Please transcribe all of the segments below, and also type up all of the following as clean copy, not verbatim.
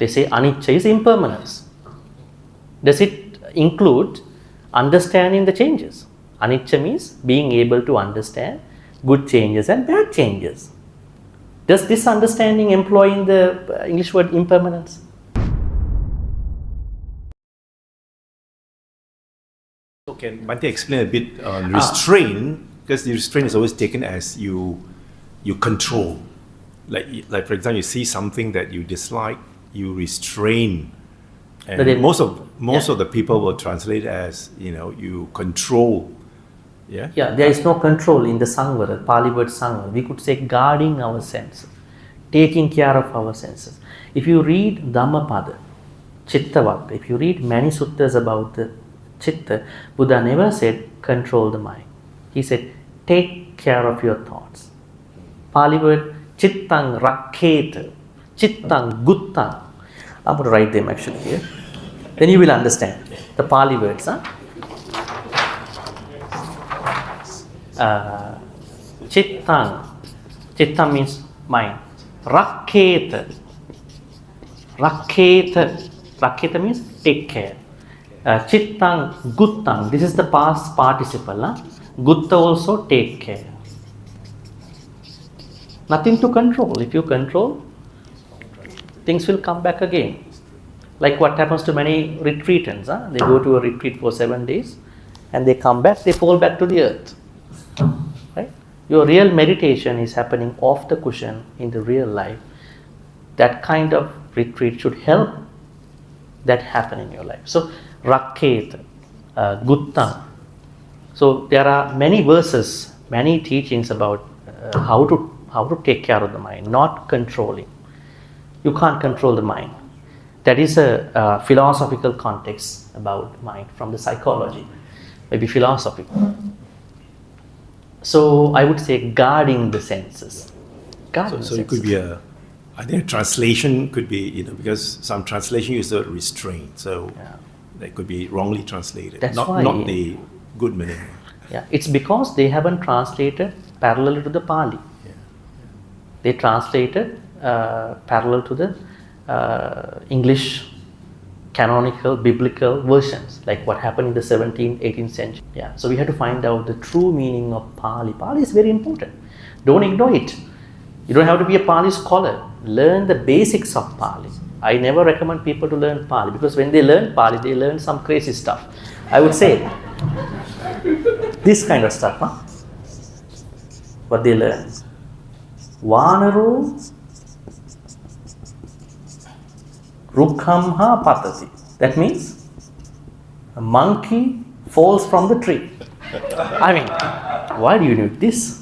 They say anicca is impermanence. Does it include understanding the changes? Anicca means being able to understand good changes and bad changes. Does this understanding employ in the English word impermanence? So can Bhante explain a bit on restraint? Because the restraint is always taken as you control. Like for example, you see something that you dislike, you restrain. And most of the people will translate as, you control. Yeah, there is no control in the Sangvara, Pali word Sangvara. We could say guarding our senses, taking care of our senses. If you read Dhamma PitStop, if you read many suttas about the Chitta, Buddha never said control the mind. He said take care of your thoughts. Pali word Chittang 𝗀𝗃𝗃𝗀, Chittang Guttang. I'm going to write them actually here. Then you will understand the Pali words. Chittang means mind. 𝗀𝗃𝗃𝗀 means take care. Chittang Guttang, this is the past participle. Gutta also take care. Nothing to control. If you control, things will come back again. Like what happens to many retreatants. They go to a retreat for 7 days and they come back, they fall back to the earth. Right? Your real meditation is happening off the cushion in the real life. That kind of retreat should help that happen in your life. So, 𝗀𝗃𝗃𝗀, Gutta. So, there are many verses, many teachings about how to take care of the mind, not controlling. You can't control the mind. That is a philosophical context about mind from the psychology, maybe philosophical. So I would say guarding the senses. So it could be I think a translation could be, because some translation use the word restraint, so that could be wrongly translated. That's not the good meaning. Yeah, it's because they haven't translated parallel to the Pali. They translated parallel to the English canonical biblical versions, like what happened in the 17th, 18th century. So we have to find out the true meaning of Pali. Pali is very important. Don't ignore it. You don't have to be a Pali scholar. Learn the basics of Pali. I never recommend people to learn Pali, because when they learn Pali, they learn some crazy stuff. I would say this kind of stuff. What they learn. Vānaru Rukkhamha patati. That means a monkey falls from the tree. I mean, why do you need this?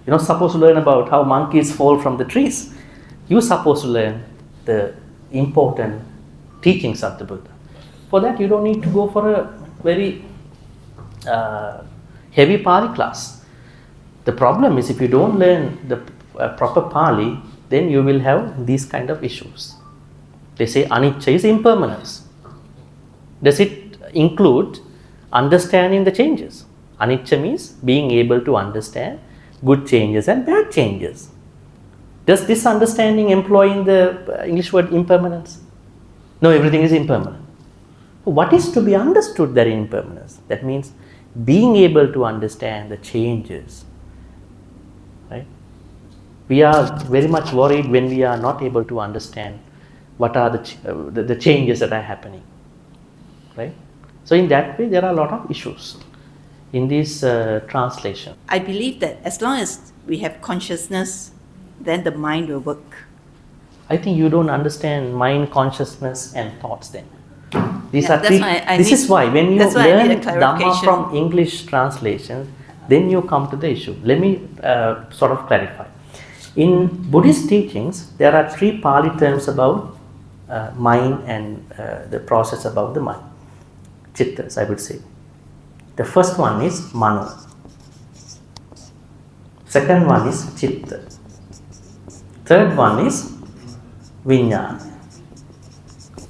You're not supposed to learn about how monkeys fall from the trees. You're supposed to learn the important teachings of the Buddha. For that, you don't need to go for a very heavy Pali class. The problem is if you don't learn the proper Pali, then you will have these kind of issues. They say anicca is impermanence. Does it include understanding the changes? Anicca means being able to understand good changes and bad changes. Does this understanding employ in the English word impermanence? No, everything is impermanent. What is to be understood there in impermanence? That means being able to understand the changes. Right? We are very much worried when we are not able to understand what are the changes that are happening. Right? So in that way, there are a lot of issues in this translation. I believe that as long as we have consciousness, then the mind will work. I think you don't understand mind, consciousness and thoughts then. These are this is why when you learn Dhamma from English translation, then you come to the issue. Let me sort of clarify. In Buddhist teachings, there are 3 Pali terms about mind and the process about the mind. Chittas, I would say. The first one is Mano. Second one is Chitta. Third one is Vijnana.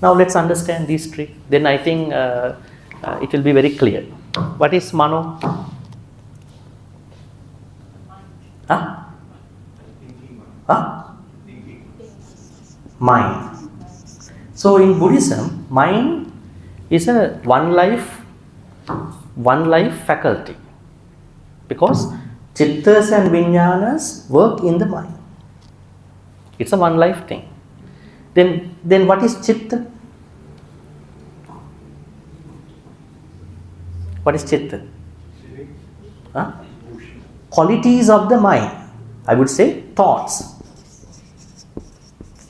Now let's understand these 3. Then I think it will be very clear. What is Mano? Mind. So in Buddhism, mind is a one life faculty, because chittas and vijnanas work in the mind. It's a one life thing. Then what is chitta? What is chitta? Huh? Qualities of the mind. I would say thoughts.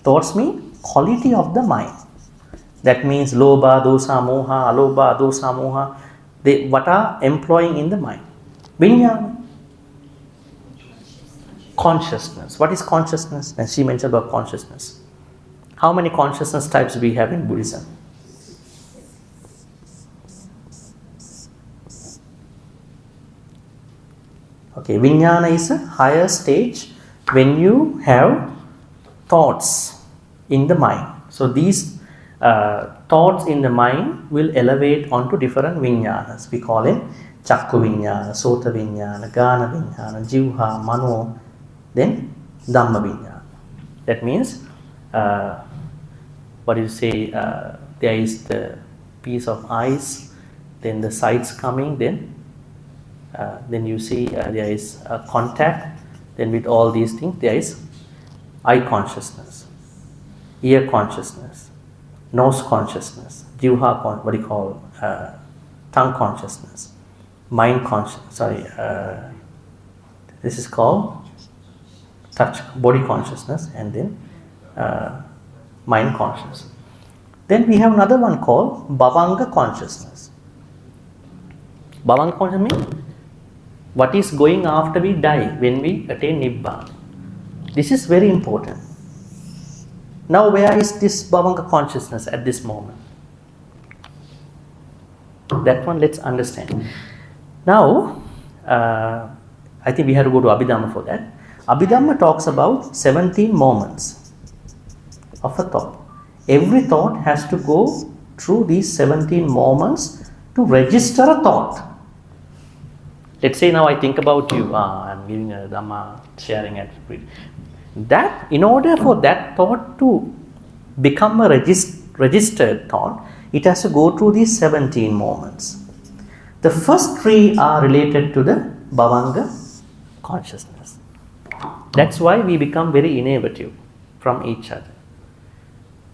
Thoughts mean quality of the mind. That means lobha, dosa, moha, alobha, dosa, moha. They what are employing in the mind? Vijnana. Consciousness. What is consciousness? And she mentioned about consciousness. How many consciousness types we have in Buddhism? Okay, vijnana is a higher stage when you have thoughts in the mind. So these thoughts in the mind will elevate onto different vijnanas. We call it chakku vijnana, sota vijnana, gana vijnana, jivha, mano, then dhamma vijnana. That means, what do you say, there is the piece of ice, then the sights coming, then you see there is a contact, then with all these things there is eye consciousness, ear consciousness, nose consciousness, jivha, what do you call, tongue consciousness, mind consciousness, this is called touch, body consciousness, and then mind consciousness. Then we have another one called bhavanga consciousness. Bhavanga consciousness means what is going after we die, when we attain Nibbana. This is very important. Now where is this bhavanga consciousness at this moment? That one let's understand. Now, I think we have to go to Abhidhamma for that. Abhidhamma talks about 17 moments of a thought. Every thought has to go through these 17 moments to register a thought. Let's say now I think about you, I'm giving a Dhamma, sharing it. That, in order for that thought to become a registered thought, it has to go through these 17 moments. The first 3 are related to the bhavanga consciousness. That's why we become very innovative from each other.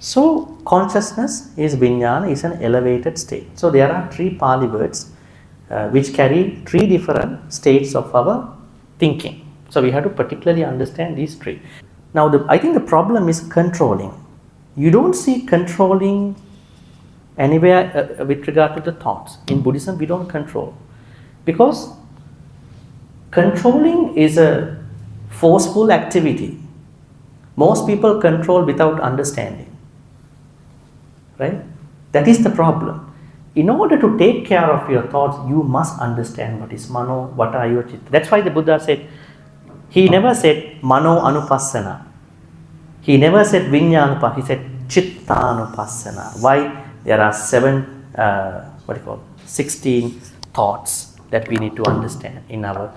So consciousness is vijnana, is an elevated state. So there are 3 Pali words which carry 3 different states of our thinking. So we have to particularly understand these 3. Now I think the problem is controlling. You don't see controlling anywhere with regard to the thoughts. In Buddhism we don't control, because controlling is a forceful activity. Most people control without understanding, right? That is the problem. In order to take care of your thoughts, you must understand what is mano, what are your chitta. That's why the Buddha said, he never said mano anupassana. He never said vijnana, he said chitta anupassana. Why? There are 16 thoughts that we need to understand in our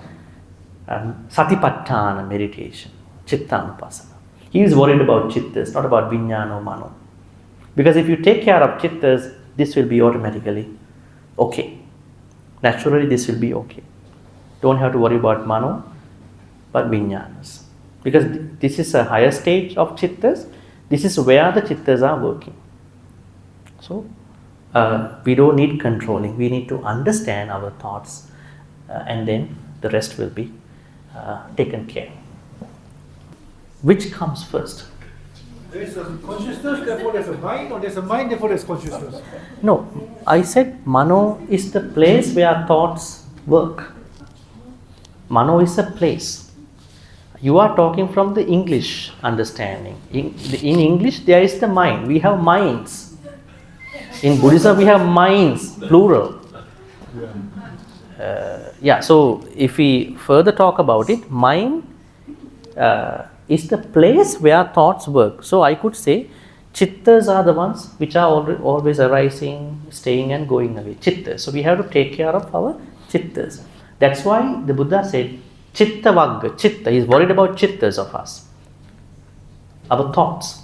satipatthana meditation, chitta anupassana. He is worried about chittas, not about vijnana or mano. Because if you take care of chittas, this will be automatically okay. Naturally, this will be okay. Don't have to worry about mano, but vijnanas. Because this is a higher stage of chittas. This is where the chittas are working. So, we don't need controlling. We need to understand our thoughts, and then the rest will be taken care. Which comes first? There is a consciousness, therefore there's a mind, or there's a mind, therefore there's consciousness? No, I said mano is the place where thoughts work. Mano is a place. You are talking from the English understanding. In English, there is the mind. We have minds. In Buddhism, we have minds, plural. So if we further talk about it, mind is the place where thoughts work. So I could say chittas are the ones which are always arising, staying and going away. Chittas. So we have to take care of our chittas. That's why the Buddha said chitta vagga, chitta. He is worried about chittas of us, our thoughts.